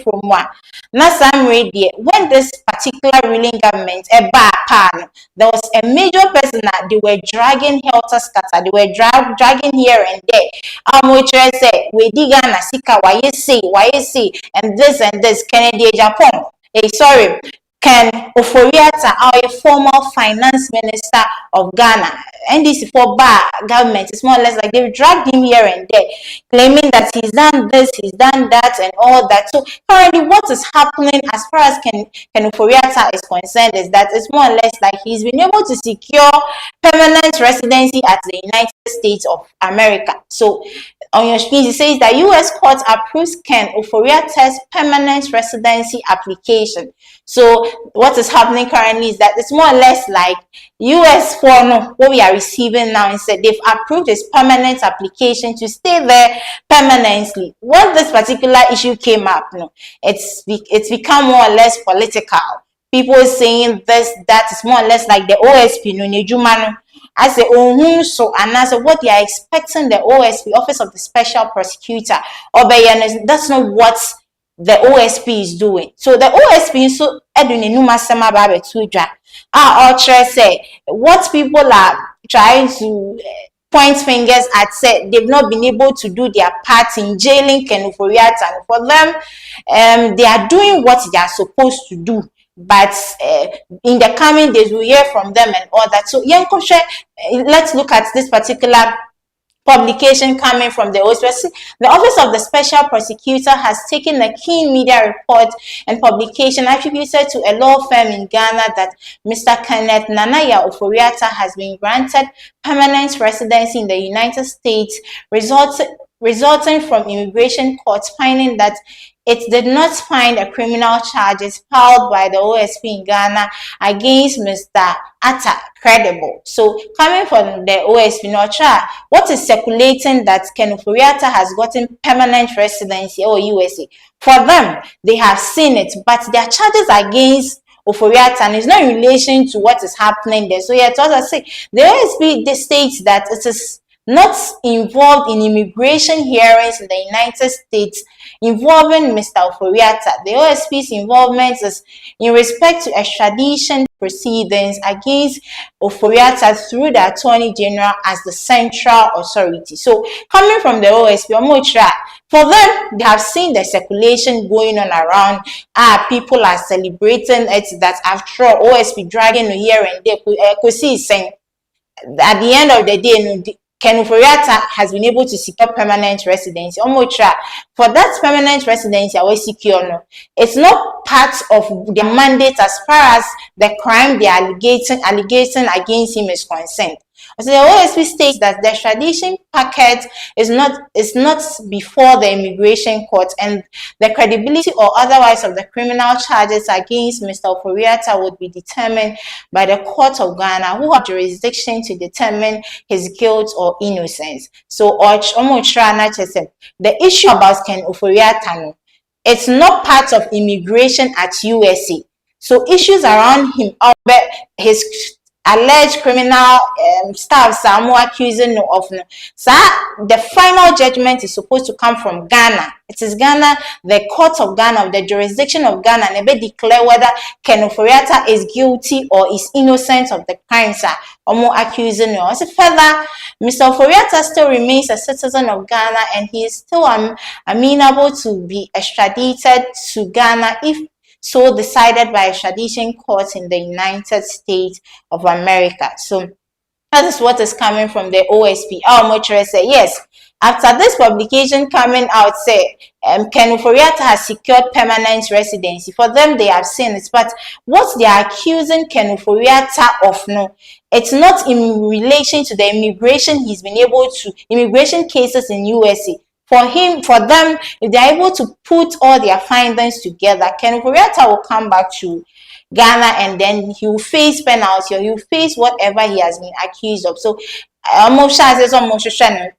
from one. Now, some radio, when this particular ruling government, a bar pan, there was a major person that they were dragging helter scatter, they were dragging here and there. Which I say, we dig on a sika, why you see, and this, Kennedy, Japan. Sorry, Ken Ofori-Atta, our former finance minister of Ghana, NDC for bar government, it's more or less like they've dragged him here and there, claiming that he's done this, he's done that, and all that. So currently, what is happening as far as Ken Ofori-Atta is concerned is that it's more or less like he's been able to secure permanent residency at the United States of America. So on your screen, it says that U.S. court approves Ken Ofori-Atta's permanent residency application. So what is happening currently is that it's more or less like U.S. for what we are receiving now, instead they've approved his permanent application to stay there permanently. When this particular issue came up, it's become more or less political. People saying this, that is more or less like the OSP, I say, so and I say what they are expecting the OSP, Office of the Special Prosecutor, or that's not what the OSP is doing. So the OSP so say what people are trying to point fingers at, said they've not been able to do their part in jailing Ken Ofori-Atta. And for them, they are doing what they are supposed to do. But in the coming days, we'll hear from them and all that. So, let's look at this particular publication coming from the OSP. The Office of the Special Prosecutor has taken a keen media report and publication attributed to a law firm in Ghana that Mr. Kenneth Nanaya Ofori-Atta has been granted permanent residency in the United States, resulting from immigration courts finding that it did not find a criminal charges filed by the OSP in Ghana against Mr. Atta credible. So coming from the OSP, what is circulating that Ken Ofori-Atta has gotten permanent residency or USA? For them, they have seen it, but their charges against Ofori-Atta and it's not in relation to what is happening there. So yeah, to us say the OSP states that it is not involved in immigration hearings in the United States involving Mr. Ofori-Atta. The OSP's involvement is in respect to extradition proceedings against Ofori-Atta through the Attorney General as the central authority. So coming from the OSP, for them, they have seen the circulation going on around. People are celebrating it that after all, OSP dragging here and there. Could see saying at the end of the day, Ken Ofori-Atta has been able to secure permanent residency. For that permanent residency, I will secure. It's not part of the mandate as far as the crime they are allegation against him is concerned. So the OSP states that the extradition packet is not before the immigration court, and the credibility or otherwise of the criminal charges against Mr. Ofori-Atta would be determined by the court of Ghana, who have jurisdiction to determine his guilt or innocence. So the issue about Ken Ofori-Atta, it's not part of immigration at USA. So issues around him, his alleged criminal staff, some accusing of. So the final judgment is supposed to come from Ghana. It is Ghana, the court of Ghana, the jurisdiction of Ghana, and they declare whether Ken Ofori-Atta is guilty or is innocent of the crimes or more accusing. Also further, Mr. Ofori-Atta still remains a citizen of Ghana, and he is still amenable to be extradited to Ghana if so decided by extradition courts in the United States of America. So that is what is coming from the OSP. Say yes. After this publication coming out, say Ken Ofori-Atta has secured permanent residency. For them, they have seen it, but what they are accusing Ken Ofori-Atta of, it's not in relation to the immigration cases in USA. For them, if they are able to put all their findings together, Ken Ofori-Atta will come back to Ghana and then he will face penalty or he will face whatever he has been accused of. So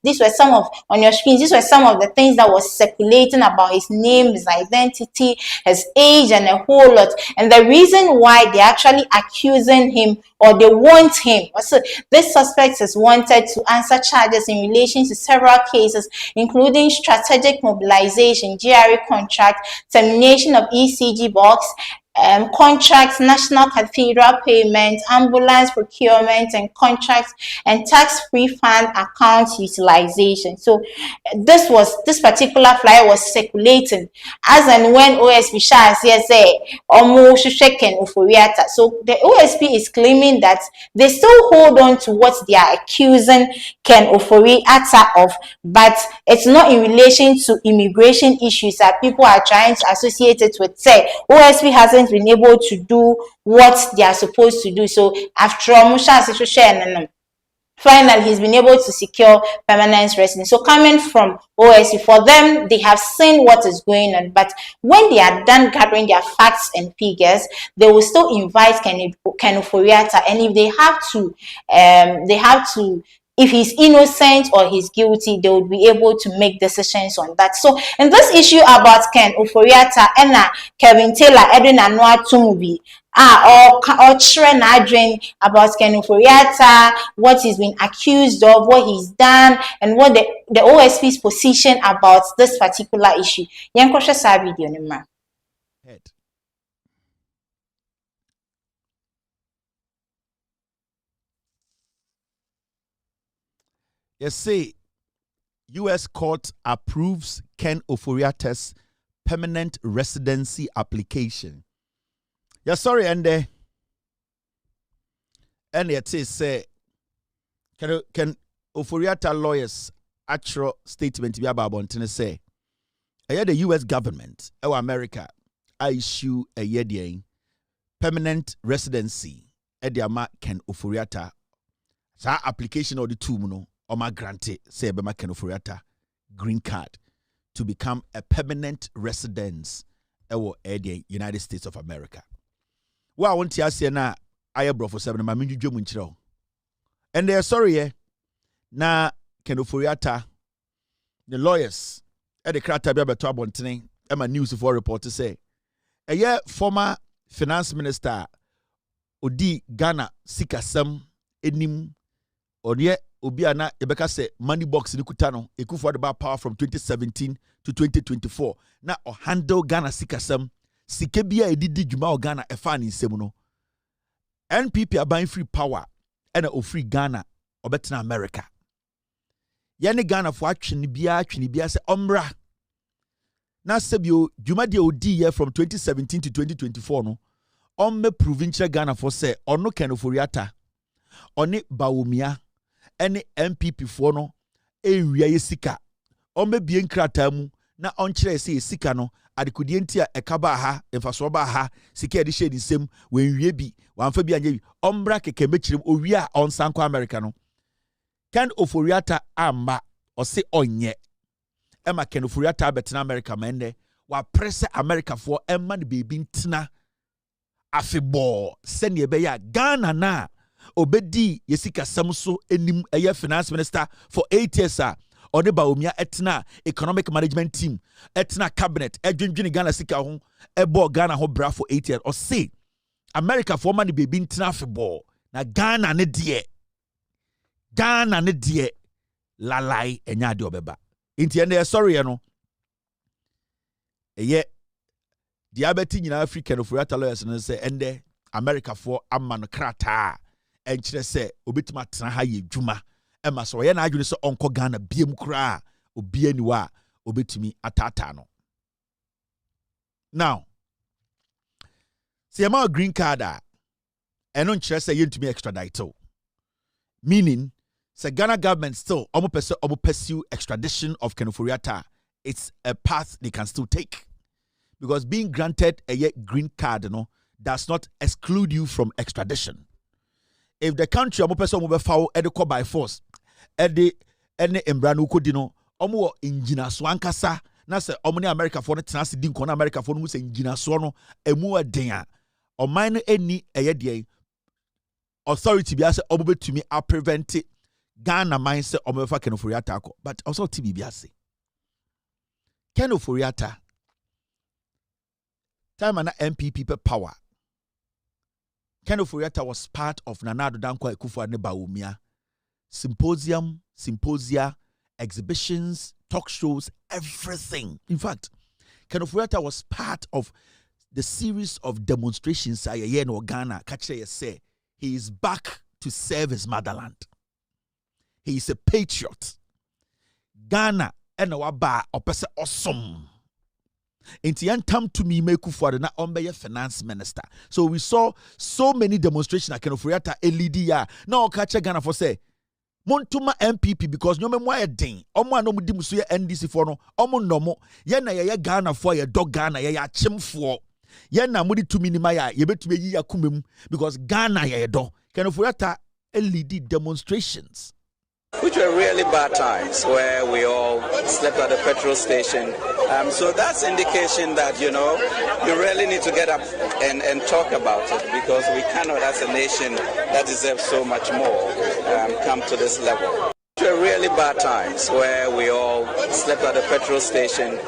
these were some of on your screens. These were some of the things that was circulating about his name, his identity, his age, and a whole lot. And the reason why they're actually accusing him, or they want him, so this suspect is wanted to answer charges in relation to several cases, including strategic mobilization, GRE contract, termination of ECG box, contracts, national cathedral payment, ambulance procurement and contracts, and tax-free fund account utilization. So this particular flyer was circulating as and when OSP Shah say almost shaken Ofori-Atta. So the OSP is claiming that they still hold on to what they are accusing Ken Ofori-Atta of, but it's not in relation to immigration issues that people are trying to associate it with. Say OSP hasn't been able to do what they are supposed to do. So after finally he's been able to secure permanent residence. So coming from OSP, for them, they have seen what is going on, but when they are done gathering their facts and figures, they will still invite Ken Ofori-Atta, and if they have to if he's innocent or he's guilty, they would be able to make decisions on that. So in this issue about Ken Ofori-Atta and Kevin Taylor, Edwin Anua Tumubi, or children are dreaming about Ken Ofori-Atta, what he's been accused of, what he's done, and what the OSP's position about this particular issue. Yankosha Sabi Dionima. Yes, say U.S. court approves Ken Ofori-Atta's permanent residency application. Yeah, sorry, and it says say Ken Ofori-Atta lawyers actual statement be about Bontene say the U.S. government or America issue a year permanent residency ediama Ken Ofori-Atta. Sa application or the two no or my grante say be Ken Ofori-Atta green card to become a permanent residence or the United States of America. Well, I want to ask you now, I bro for 7 my and they're sorry, na Ken Ofori-Atta, the lawyers at the Krata Biabeto Bontene, and my news for report to say, a year former finance minister Odi Ghana Sikasem Enim Odie Obiana Ebeka say money box in Kutano, Ekufu the power from 2017 to 2024. Now handle Ghana Sikasem. Sikebia edidi juma Ghana efani semuno. NPP are buying free power and a free Ghana or better America. Yani Ghana for action bia se ombra. Na sebio juma de odi year from 2017 to 2024 no. Omme provincial Ghana for say ono Ken Ofori-Atta. Oni Bawumia any MPP for no area yesika. Omme bien krata mu na onchire se yesika no. Adikudientia ekaba ha emfasoba ha sike edi shade nsem wenwie bi wanfa bi anye bi ombra keke mechirim owi a onsanko America no Ken Ofori-Atta amba ose onye ema Ken Ofori-Atta betena America mende wa press America for emma ne baby ntina afebo sene be ya Ghana na obedi yesika samso enim eye finance minister for 8 years Ode Bawumia etna economic management team etna cabinet edwendwene Ghana sika ho ebo Ghana ho bra for 8 years or say America for money baby ntina afeball na Ghana ne die lalai enya de obeba inti ene sorry no eye diabeti nyina African Ofori-Atta lawyers no say ende America for amano krata enchire say obetima tena ha ye dwuma Emma so ye na adwene so onko Ghana biem kura obi aniwa obetumi atata no. Now see a green card eno nkyere say yentumi extradite. Meaning say Ghana government still almost pursue extradition of Ken Ofori-Atta. It's a path they can still take. Because being granted a green card does not exclude you from extradition. If the country almost foul ediko by force ede ene embrano kodino omo engina so ankasa na se omo ne America for no tenase di nko na America for no se engina so no emu eden a oman no eni eye de authority bia se omo betumi a prevent Ghana mindset omefa Ken Ofori-Atta ako, but also TBB ase. Ken Ofori-Atta time and MPP power. Ken Ofori-Atta was part of Nana Addo Dankwa Akufo-Addo Bawumia symposia, exhibitions, talk shows, everything. In fact, Ken Ofori-Atta was part of the series of demonstrations in Ghana. Kache say he is back to serve his motherland. He is a patriot. Ghana and waba opese awesome. Inti yantam to me Akufo-Addo na ombeye finance minister. So we saw so many demonstrations at Ken Ofori-Atta LED ya. Na okache Ghana for say Montuma MPP because nyome mo ayedin. Omo anomu di muso ye NDC for no. Omo nomo. Ye na ye Ghana for ye dog Ghana ye achimfo. Ye na mudi tumi ni maya ye betumi yi akumem because Ghana ye do. Ken Ofori-Atta LED demonstrations. Which were really bad times where we all slept at the petrol station. So that's indication that, you really need to get up and talk about it because we cannot, as a nation that deserves so much more, come to this level. Which were really bad times where we all slept at the petrol station.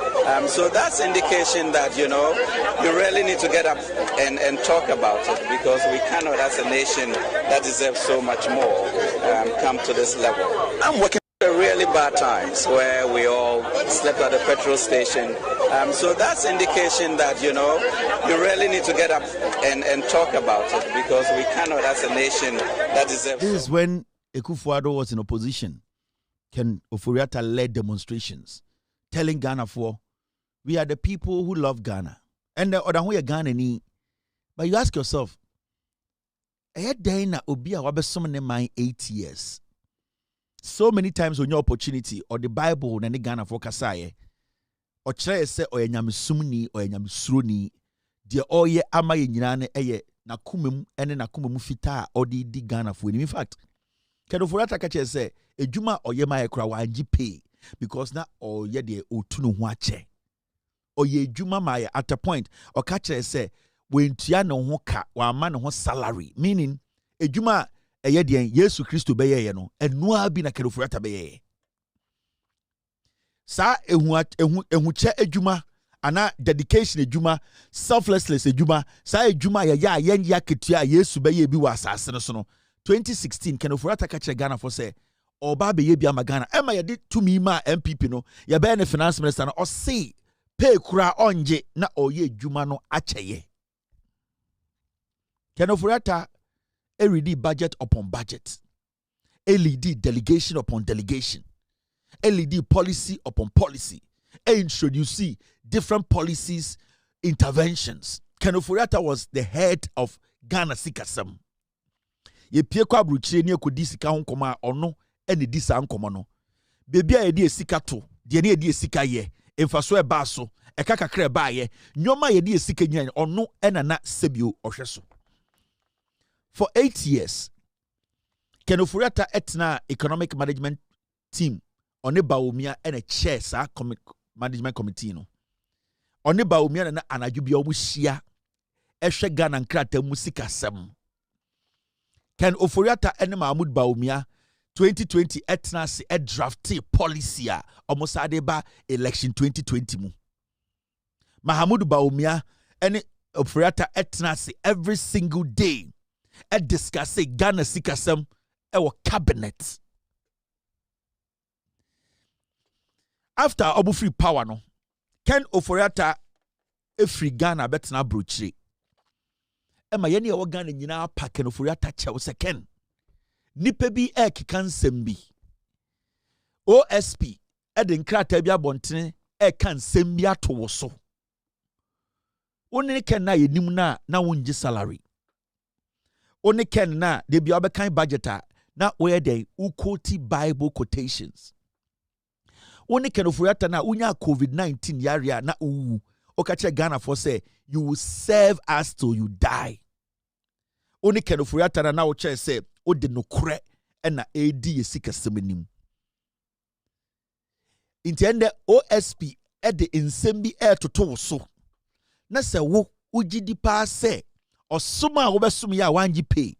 So that's indication that, you really need to get up and talk about it because we cannot, as a nation that deserves so much more, come to this level. I'm working for really bad times where we all slept at the petrol station. So that's indication that, you really need to get up and talk about it because we cannot, as a nation that deserves. This is when Akufo-Addo was in opposition. Ken Ofori-Atta led demonstrations telling Ghana for we are the people who love Ghana. And the other way Ghana ni. But you ask yourself, obi a wabesomne my 8 years. So many times on your opportunity or the Bible na ni Ghana for kasaye. Or chere se o enyamsumni o enyamsuroni de oye ama ye nyina ne eye nakumem ene nakumem fita or di Ghana for. In fact, Ken Ofori-Atta ka chere se ejuma oye ma ye kura wanji pay because na oye de otunu ho ache. Oye ejuma ma ye at a point or ka chere se wentua no ho ka wa ma no ho salary, meaning ejuma eye de Yesu Kristo beye ye no enu abi na Ken Ofori-Atta beye sa ehuche ejuma ana dedication ejuma selflessness ejuma sa ejuma ya ya ketua Yesu beye bi wa asase no so no 2016 Ken Ofori-Atta ka chere Ghana for say oba beye bi ama Ghana ema ye de tumi ma MPP no ye be ne finance minister no o say pay kura onje na oye ejuma no acheye. Ken Ofori-Atta ready budget upon budget, LED delegation upon delegation, LED policy upon policy, introduce different policies, interventions. Ken Ofori-Atta was the head of Ghana Sikasem. Ye pie kwa bruchire ni ekodi sika ho nkoma ono ene di sa nkoma no. Bebi a ye di sika to, de ne ye di sika ye, emfaso e ba so, e ka kakra ba ye, nyoma ye di sika nyan ono ena na sebio ohweso. For 8 years, Ken Ofori-Atta etna economic management team on Bawumia and a chair sa management committee no. On Bawumia na anajubi omu shia ehwe Ghana nkrata musika sem. Ken Ofori-Atta and Mahmoud Bawumia 2020 etna se drafty policy a almost adeba election 2020 mu. Mahmoud Bawumia and Ofori-Atta etna se every single day discuss Ghana Sikasem our cabinet. After Obu free power no, Ken Ofori-Atta free Ghana betna bruchire. Ema ye ne e Ghana nyina pa Ken Ofori-Atta chew se Ken. Nipa bi kika nsem bi. OSP de nkrata bi abontene kan nsem bi ato wo so. Woni Ken na ye nim na wonji salary. Only Ken na de bi obekan budgeter na where they quote Bible quotations. Only Ken Ofori-Atta na unya COVID-19 yarea na okache Ghana for say you will serve us till you die. Only Ken Ofori-Atta na uche say o de no kure na edi yesika semenim. Intende OSP de insembi toto so. Na se wo ugidi pa say Osuma obesum ya wanji pay.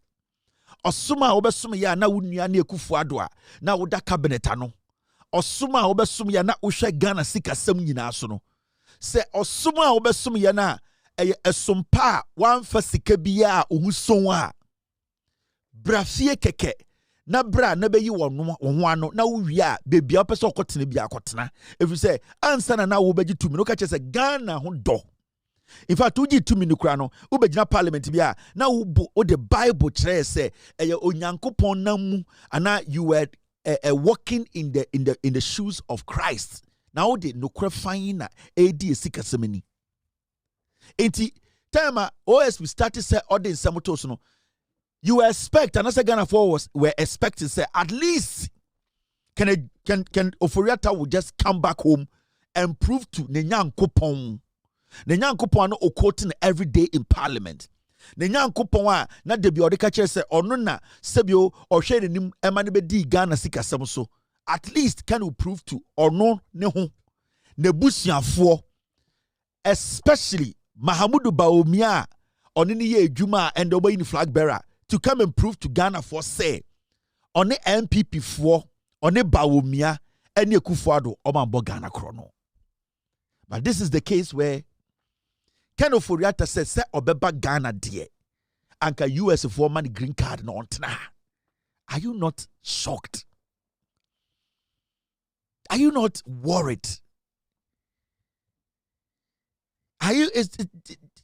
Osuma obesum ya na wunua na ekufu ado a na woda cabinet ano. Osuma obesum ya na wohwe Ghana sikasam nyina so no. Se osuma obesum ya na esompa wanfa sika bia ohuson a brafie keke na bra na beyi wono wo ano na wo wi a bebia opese okotena bia akotena efi se ansa na wo beji tumi no ka che se Ghana ho do. In fact, uji tumi no kra no ubegina parliament bia na wo the Bible kire se onyankopon namu ana you were walking in the shoes of Christ. Now the no kra fine na edi esikasemani. Enti time OSP started say ordin samotos no you expect and as a Ghana forwards were expecting say at least can Ofori-Atta will just come back home and prove to ne nyankopon ne nyankopon no quoting every day in parliament ne nyankopon a na de bi odeka kire say ono na sebio ohwe nenim ema ne be di Ghana sikasem so at least can you prove to ono ne ho ne busuafo especially Mahamudu Bawumia oni ni ye adwuma and the way in flag bearer to come and prove to Ghana for say on the MPP for on the Bawumia and the Kufuado Omambo Ghana chrono. But this is the case where Ken Ofori-Atta says say obeba Ghana dear anka US for money green card no ontna. Are you not shocked? Are you not worried?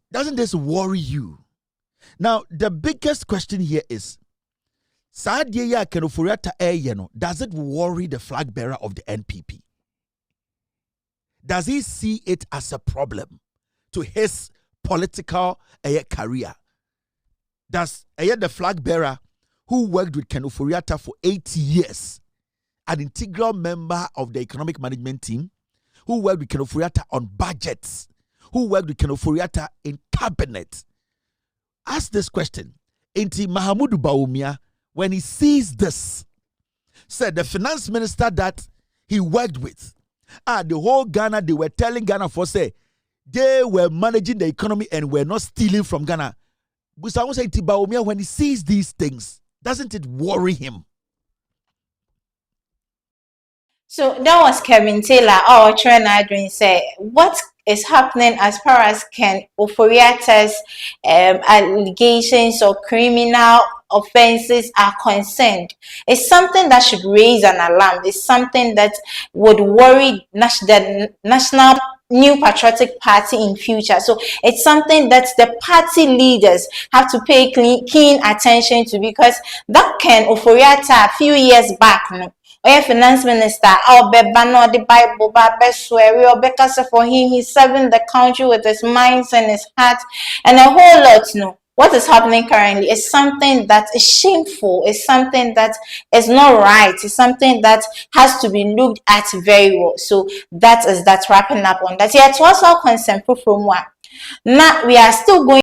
Doesn't this worry you? Now, the biggest question here is, does it worry the flag bearer of the NPP? Does he see it as a problem to his political career? Does the flag bearer who worked with Ken Ofori-Atta for 80 years, an integral member of the economic management team, who worked with Ken Ofori-Atta on budgets, who worked with Ken Ofori-Atta in cabinet, ask this question. Inti Mahamudu Bawumia, when he sees this, said the finance minister that he worked with, the whole Ghana, they were telling Ghana for say, they were managing the economy and were not stealing from Ghana. But I want to say, Bawumia, when he sees these things, doesn't it worry him? So that was Kevin Taylor. Our trainer doing say what is happening as far as Ken Ofori-Atta's allegations or criminal offenses are concerned. It's something that should raise an alarm. It's something that would worry the National New Patriotic Party in future. So it's something that the party leaders have to pay keen attention to, because that Ken Ofori-Atta a few years back, finance minister, the Bible, for him, he's serving the country with his minds and his heart, and a whole lot. What is happening currently is something that is shameful, is something that is not right, it's something that has to be looked at very well. So that's wrapping up on that. Yeah, it was all concern from one. Now we are still going